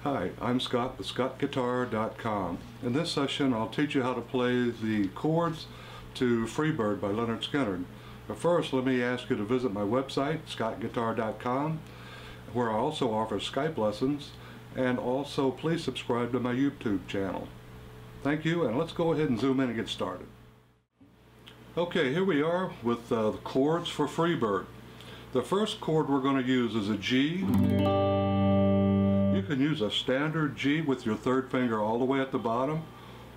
Hi, I'm Scott with ScottGuitar.com. In this session I'll teach you how to play the chords to Freebird by Lynyrd Skynyrd. But first, let me ask you to visit my website, ScottGuitar.com, where I also offer Skype lessons, and also please subscribe to my YouTube channel. Thank you, and let's go ahead and zoom in and get started. Okay, here we are with the chords for Freebird. The first chord we're going to use is a G. You can use a standard G with your third finger all the way at the bottom,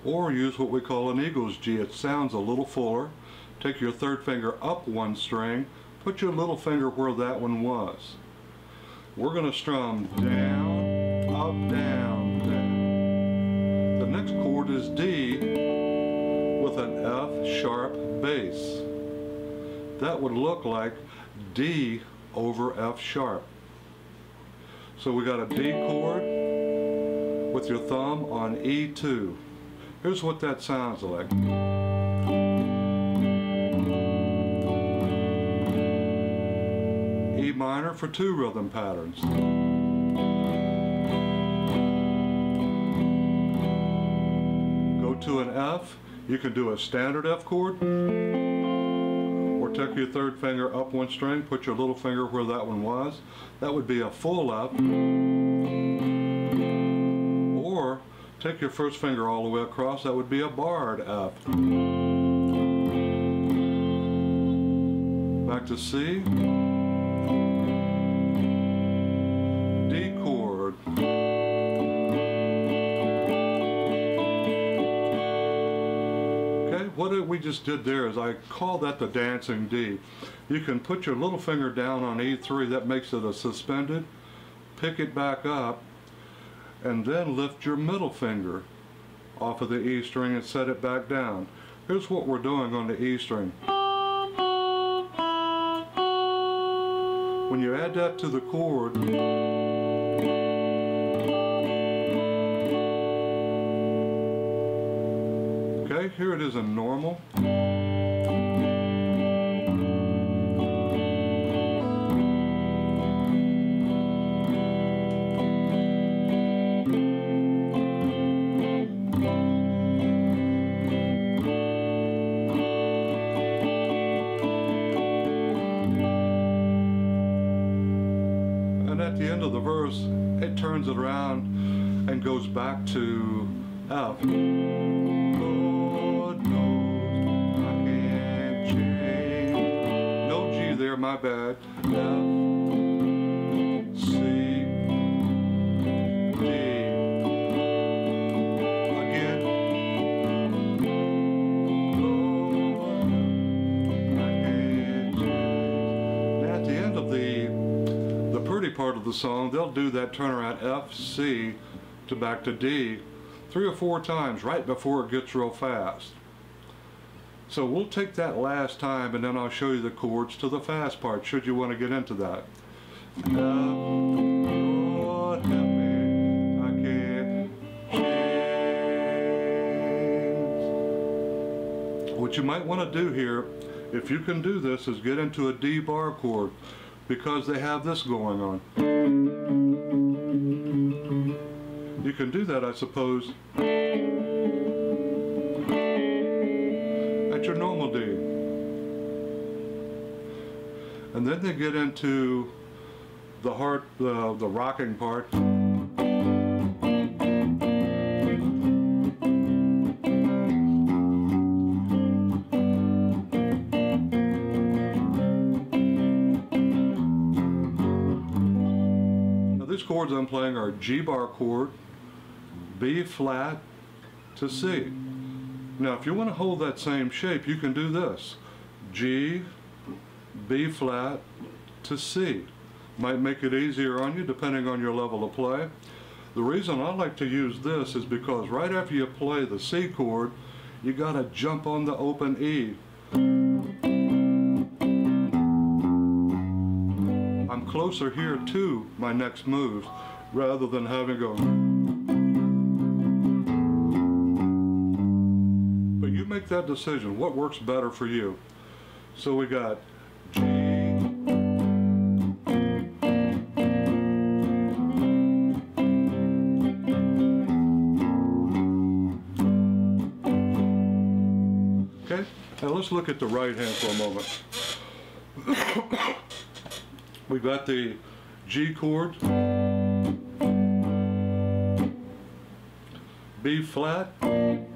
or use what we call an Eagles G. It sounds a little fuller. Take your third finger up one string, put your little finger where that one was. We're going to strum down, up, down, down. The next chord is D with an F sharp bass. That would look like D over F sharp. So we got a D chord with your thumb on E2. Here's what that sounds like. E minor for two rhythm patterns. Go to an F, you can do a standard F chord, or take your third finger up one string, put your little finger where that one was. That would be a full F. Or take your first finger all the way across, that would be a barred F. Back to C. D chord. Okay, what we just did there is I call that the dancing D. You can put your little finger down on E3, that makes it a suspended, pick it back up, and then lift your middle finger off of the E string and set it back down. Here's what we're doing on the E string. When you add that to the chord, okay, here it is in normal. At the end of the verse, it turns it around and goes back to F. Lord knows I can't change. No G there, my bad. F, C, D. Again. Lord, I can't change. Now at the end of the pretty part of the song, they'll do that turnaround F, C to back to D 3 or 4 times right before it gets real fast. So we'll take that last time and then I'll show you the chords to the fast part should you want to get into that. F, Lord help me, I can't change. What you might want to do here, if you can do this, is get into a D bar chord, because they have this going on. You can do that, I suppose, at your normal D. And then they get into the rocking part. These chords I'm playing are G bar chord, B flat to C. Now if you want to hold that same shape, you can do this. G, B flat to C. Might make it easier on you depending on your level of play. The reason I like to use this is because right after you play the C chord, you gotta jump on the open E. I'm closer here to my next moves rather than having to go. But you make that decision. What works better for you? So we got G, okay, now let's look at the right hand for a moment. We got the G chord, B flat, that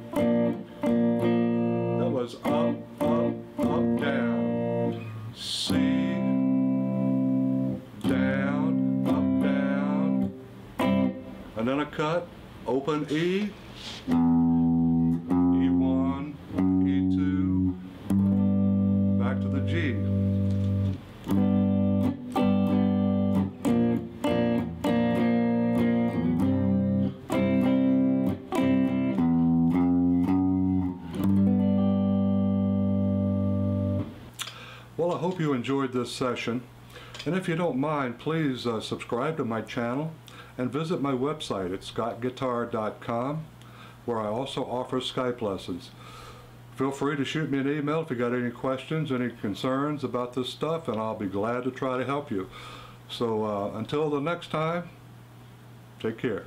was up, up, up, down, C, down, up, down, and then a cut, open E, E1, E2, back to the G. Well, I hope you enjoyed this session, and if you don't mind, please subscribe to my channel and visit my website at scottguitar.com, where I also offer Skype lessons. Feel free to shoot me an email if you got any questions, any concerns about this stuff, and I'll be glad to try to help you. So until the next time, take care.